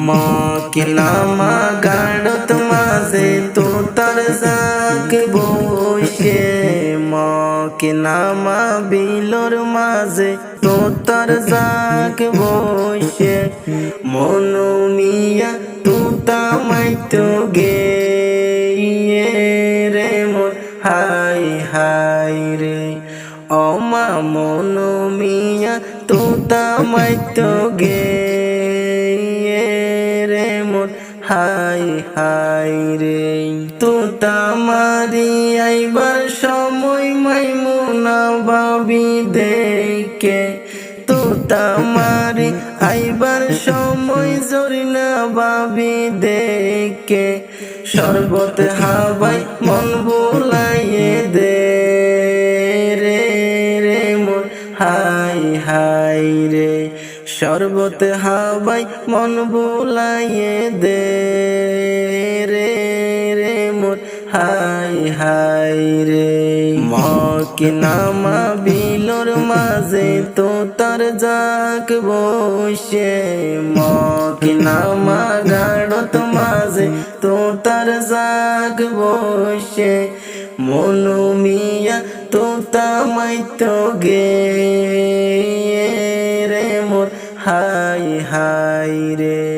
মকিনামা গাড়ত মাঝে তোতার জাগ বসে মকিনামা বিলর মাঝে তোতার জাগ বসে মনু মিয়া তুতা মাইতো গে রে মোর হাই হাই রে ও মা মনু মিয়া তুতা মাইতো গে রে মোর হাই হাই রে তুতা মারি আইবার সময় মাইমুনা ভাবি দেখে তুতা মারি আইবার সময় জরিনা ভাবি দেখে শরবত হাওয়াই মন বুলাইয়ে দে রে রে মোর হাই হাই রে শরবত হাওয়াই মন বুলাইয়ে দে রে রে মোর হাই হাই রে মকিনামা বিলর মাঝে তোতার জাগ বসে মকিনামা গাড়ত মাঝে তোতার জাগ বসে মনু মিয়া তোতা মাইতো গে রে মোর হাই হাই রে।